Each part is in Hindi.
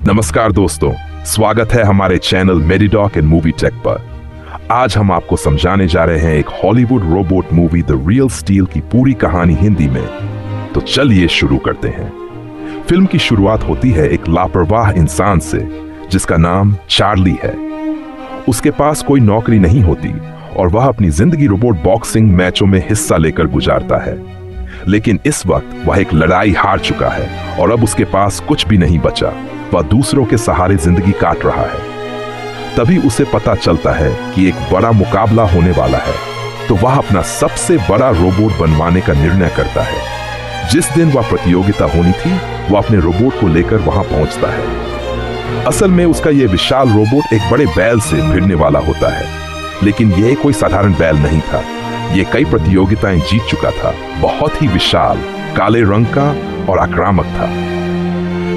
नमस्कार दोस्तों, स्वागत है हमारे चैनल मेडिडॉक एंड मूवी टेक पर। आज हम आपको समझाने जा रहे हैं एक Hollywood robot movie the real steel की पूरी कहानी हिंदी में। तो चलिए शुरू करते हैं। फिल्म की शुरुआत होती है एक लापरवाह इंसान से जिसका नाम चार्ली है। उसके पास कोई नौकरी नहीं होती और वह अपनी जिंदगी रोबोट बॉक्सिंग मैचों में हिस्सा लेकर गुजारता है। लेकिन इस वक्त वह एक लड़ाई हार चुका है और अब उसके पास कुछ भी नहीं बचा। वह दूसरों के सहारे जिंदगी काट रहा है। तभी उसे पता चलता है कि एक बड़ा मुकाबला होने वाला है, तो वह अपना सबसे बड़ा रोबोट बनवाने का निर्णय करता है। जिस दिन वह प्रतियोगिता होनी थी, वह अपने रोबोट को लेकर वहां पहुंचता है। असल में उसका यह विशाल रोबोट एक बड़े बैल से भिड़ने वाला होता है, लेकिन यह कोई साधारण बैल नहीं था। यह कई प्रतियोगिताएं जीत चुका था, बहुत ही विशाल, काले रंग का और आक्रामक था।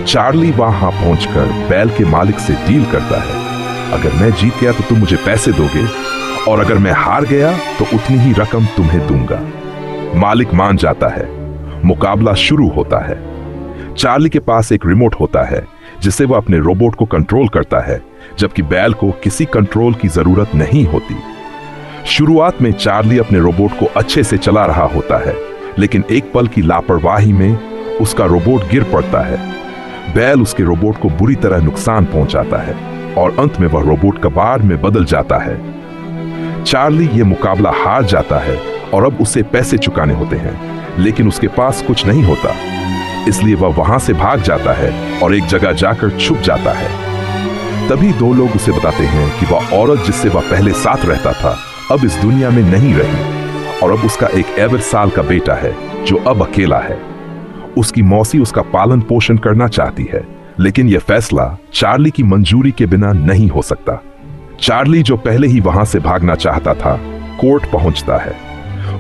चार्ली वहां पहुंचकर बैल के मालिक से डील करता है। अगर मैं जीत गया तो तुम मुझे पैसे दोगे, और अगर मैं हार गया तो उतनी ही रकम तुम्हें दूंगा। मालिक मान जाता है। मुकाबला शुरू होता है। चार्ली के पास एक रिमोट होता है जिससे वह अपने रोबोट को कंट्रोल करता है, जबकि बैल को किसी कंट्रोल की जरूरत नहीं होती। शुरुआत में चार्ली अपने रोबोट को अच्छे से चला रहा होता है, लेकिन एक पल की लापरवाही में उसका रोबोट गिर पड़ता है। बैल उसके रोबोट को बुरी तरह नुकसान पहुंचाता है और अंत में वह रोबोट कबाड़ में बदल जाता है। चार्ली ये मुकाबला हार जाता है और अब उसे पैसे चुकाने होते हैं, लेकिन उसके पास कुछ नहीं होता। इसलिए वह वहां से भाग जाता है और एक जगह जाकर छुप जाता है। तभी दो लोग उसे बताते हैं कि वह औरत जिससे वह पहले साथ रहता था अब इस दुनिया में नहीं रही, और अब उसका एक 11 साल का बेटा है जो अब अकेला है। उसकी मौसी उसका पालन पोषण करना चाहती है, लेकिन यह फैसला चार्ली की मंजूरी के बिना नहीं हो सकता। चार्ली, जो पहले ही वहां से भागना चाहता था, कोर्ट पहुंचता है।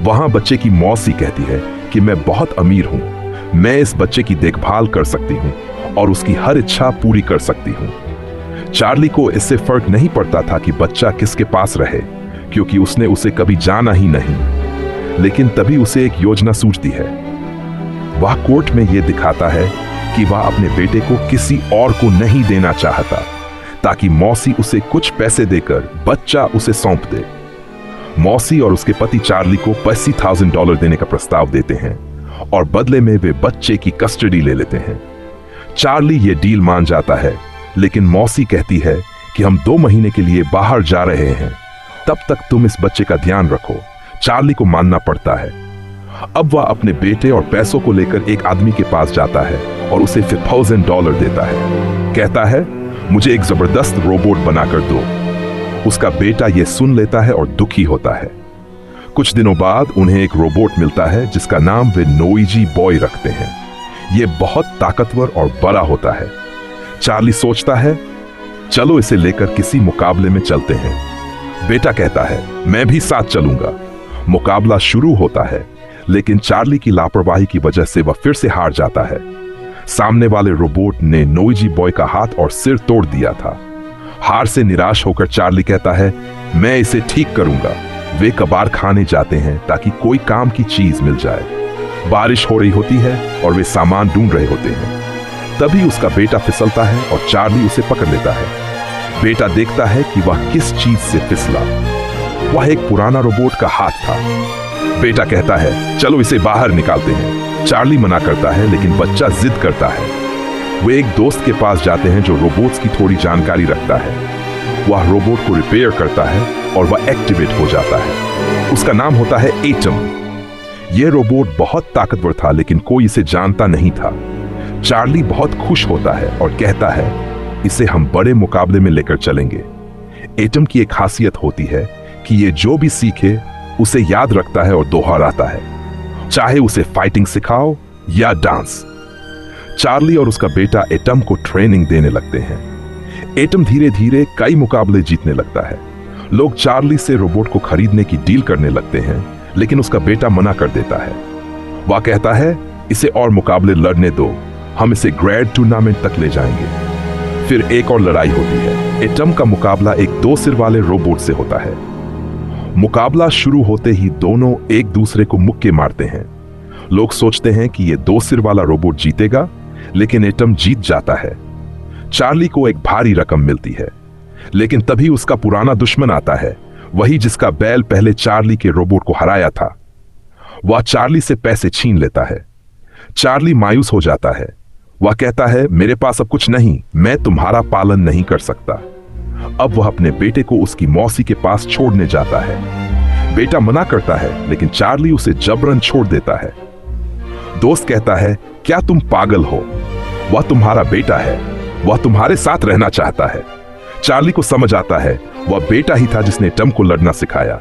वहां बच्चे की मौसी कहती है कि मैं बहुत अमीर हूं, मैं इस बच्चे की देखभाल कर सकती हूं और उसकी हर इच्छा पूरी कर सकती हूं। चार्ली को इससे फर्क नहीं पड़ता था कि बच्चा किसके पास रहे, क्योंकि उसने उसे कभी जाना ही नहीं। लेकिन तभी उसे एक योजना सूझती है। वह कोर्ट में यह दिखाता है कि वह अपने बेटे को किसी और को नहीं देना चाहता, ताकि मौसी उसे कुछ पैसे देकर बच्चा उसे सौंप दे। मौसी और उसके पति चार्ली को $80,000 देने का प्रस्ताव देते हैं और बदले में वे बच्चे की कस्टडी ले लेते हैं। चार्ली ये डील मान जाता है, लेकिन मौसी कहती है कि हम 2 महीने के लिए बाहर जा रहे हैं, तब तक तुम इस बच्चे का ध्यान रखो। चार्ली को मानना पड़ता है। अब वह अपने बेटे और पैसों को लेकर एक आदमी के पास जाता है और उसे $50,000 देता है। कहता है, मुझे एक जबरदस्त रोबोट बनाकर दो। उसका बेटा यह सुन लेता है और दुखी होता है। कुछ दिनों बाद उन्हें एक रोबोट मिलता है जिसका नाम वे नोइजी बॉय रखते हैं। यह बहुत ताकतवर और बड़ा होता है। चार्ली सोचता है, चलो इसे लेकर किसी मुकाबले में चलते हैं। बेटा कहता है, मैं भी साथ चलूंगा। मुकाबला शुरू होता है, लेकिन चार्ली की लापरवाही की वजह से वह फिर से हार जाता है। सामने वाले रोबोट ने नोइजी बॉय का हाथ और सिर तोड़ दिया था। हार से निराश होकर चार्ली कहता है, मैं इसे ठीक करूंगा। वे कबाड़ खाने जाते हैं ताकि कोई काम की चीज मिल जाए। बारिश हो रही होती है और वे सामान ढूंढ रहे होते हैं। तभी उसका बेटा फिसलता है और चार्ली उसे पकड़ लेता है। बेटा देखता है कि वह किस चीज से फिसला। वह एक पुराना रोबोट का हाथ था। बेटा कहता है, चलो इसे बाहर निकालते हैं। चार्ली मना करता है, लेकिन बच्चा जिद करता है। वे एक दोस्त के पास जाते हैं जो रोबोट्स की थोड़ी जानकारी रखता है। वह रोबोट को रिपेयर करता है और वह एक्टिवेट हो जाता है। उसका नाम होता है एटम। यह रोबोट बहुत ताकतवर था, लेकिन कोई इसे जानता नहीं था। चार्ली बहुत खुश होता है और कहता है, इसे हम बड़े मुकाबले में लेकर चलेंगे। एटम की एक खासियत होती है कि यह जो भी सीखे उसे याद रखता है और दोहराता है, चाहे उसे फाइटिंग सिखाओ या डांस। चार्ली और उसका बेटा एटम को ट्रेनिंग देने लगते हैं। एटम धीरे धीरे कई मुकाबले जीतने लगता है। लोग चार्ली से रोबोट को खरीदने की डील करने लगते हैं, लेकिन उसका बेटा मना कर देता है। वह कहता है, इसे और मुकाबले लड़ने दो, हम इसे ग्रैंड टूर्नामेंट तक ले जाएंगे। फिर एक और लड़ाई होती है। एटम का मुकाबला एक 2 सिर वाले रोबोट से होता है। मुकाबला शुरू होते ही दोनों एक दूसरे को मुक्के मारते हैं। लोग सोचते हैं कि यह 2 सिर वाला रोबोट जीतेगा, लेकिन एटम जीत जाता है। चार्ली को एक भारी रकम मिलती है, लेकिन तभी उसका पुराना दुश्मन आता है, वही जिसका बैल पहले चार्ली के रोबोट को हराया था। वह चार्ली से पैसे छीन लेता है। चार्ली मायूस हो जाता है। वह कहता है, मेरे पास अब कुछ नहीं, मैं तुम्हारा पालन नहीं कर सकता। अब वह अपने बेटे को उसकी मौसी के पास छोड़ने जाता है। बेटा मना करता है, लेकिन चार्ली उसे जबरन छोड़ देता है। दोस्त कहता है, क्या तुम पागल हो? वह तुम्हारा बेटा है, वह तुम्हारे साथ रहना चाहता है। चार्ली को समझ आता है वह बेटा ही था जिसने टम को लड़ना सिखाया।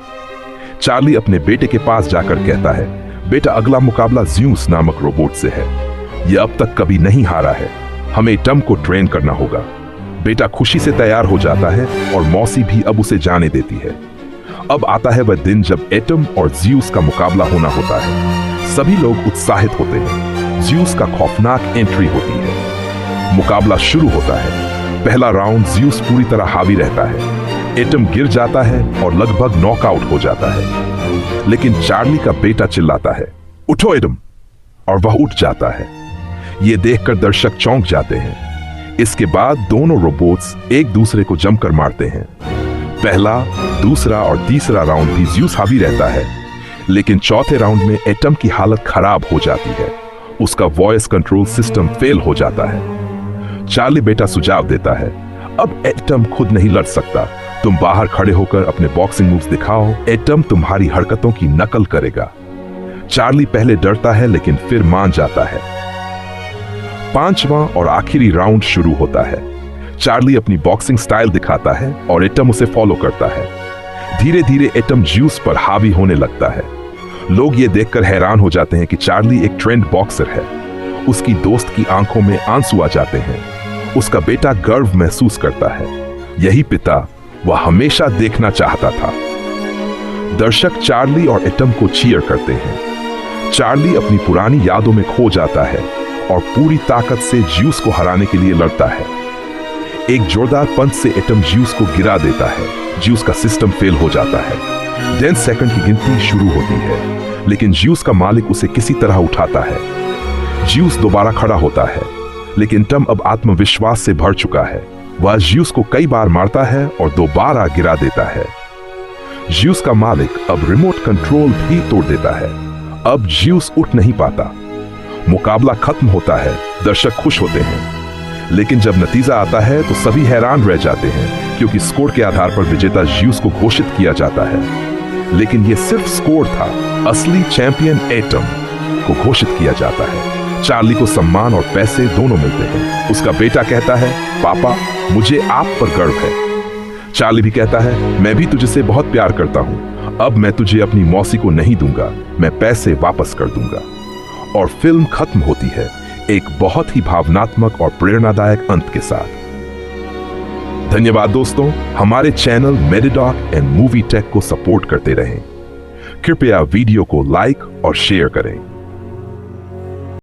चार्ली अपने बेटे के पास जाकर कहता है, बेटा अगला मुकाबला ज़्यूस नामक रोबोट से है। यह अब तक कभी नहीं हारा है, हमें टम को ट्रेन करना होगा। बेटा खुशी से तैयार हो जाता है और मौसी भी अब उसे जाने देती है। अब आता है वह दिन जब एटम और ज़्यूस का मुकाबला होना होता है। सभी लोग उत्साहित होते हैं। ज़्यूस का खौफनाक एंट्री होती है। मुकाबला शुरू होता है। पहला राउंड ज़्यूस पूरी तरह हावी रहता है। एटम गिर जाता है और लगभग नॉकआउट हो जाता है, लेकिन चार्ली का बेटा चिल्लाता है, उठो एटम, और वह उठ जाता है। यह देखकर दर्शक चौंक जाते हैं। इसके बाद दोनों रोबोट्स एक दूसरे को जमकर मारते हैं। पहला, दूसरा और तीसरा राउंड भी ज़्यूस हावी रहता है, लेकिन चौथे राउंड में एटम की हालत खराब हो जाती है। उसका वॉइस कंट्रोल सिस्टम फेल हो जाता है। चार्ली बेटा सुझाव देता है, अब एटम खुद नहीं लड़ सकता, तुम बाहर खड़े होकर अपने बॉक्सिंग मूव्स दिखाओ, एटम तुम्हारी हरकतों की नकल करेगा। चार्ली पहले डरता है, लेकिन फिर मान जाता है। पांचवां और आखिरी राउंड शुरू होता है। चार्ली अपनी बॉक्सिंग स्टाइल दिखाता है और एटम उसे फॉलो करता है। धीरे धीरे एटम ज़्यूस पर हावी होने लगता है। लोग ये देखकर हैरान हो जाते हैं कि चार्ली एक ट्रेंड बॉक्सर है। उसकी दोस्त की आंखों में आंसू आ जाते हैं। उसका बेटा गर्व महसूस करता है। यही पिता वह हमेशा देखना चाहता था। दर्शक चार्ली और एटम को चीयर करते हैं। चार्ली अपनी पुरानी यादों में खो जाता है और पूरी ताकत से ज़्यूस को हराने के लिए लड़ता है। एक जोरदार पंच से एटम ज़्यूस को गिरा देता है। ज़्यूस का सिस्टम फेल हो जाता है। 10 सेकंड की गिनती शुरू होती है, लेकिन ज़्यूस का मालिक उसे किसी तरह उठाता है। ज़्यूस दोबारा खड़ा होता है, लेकिन टम अब आत्मविश्वास से भर चुका है। वह ज़्यूस को कई बार मारता है और दोबारा गिरा देता है। ज़्यूस का मालिक अब रिमोट कंट्रोल भी तोड़ देता है। अब ज़्यूस उठ नहीं पाता। मुकाबला खत्म होता है। दर्शक खुश होते हैं, लेकिन जब नतीजा आता है तो सभी हैरान रह जाते हैं, क्योंकि स्कोर के आधार पर विजेता ज़्यूस को घोषित किया जाता है। लेकिन यह सिर्फ स्कोर था, असली चैंपियन एटम को घोषित किया जाता है। चार्ली को सम्मान और पैसे दोनों मिलते हैं। उसका बेटा कहता है, पापा मुझे आप पर गर्व है। चार्ली भी कहता है, मैं भी तुझसे बहुत प्यार करता हूं। अब मैं तुझे अपनी मौसी को नहीं दूंगा, मैं पैसे वापस कर दूंगा। और फिल्म खत्म होती है एक बहुत ही भावनात्मक और प्रेरणादायक अंत के साथ। धन्यवाद दोस्तों, हमारे चैनल मेडिडॉक एंड मूवी टेक को सपोर्ट करते रहें। कृपया वीडियो को लाइक और शेयर करें।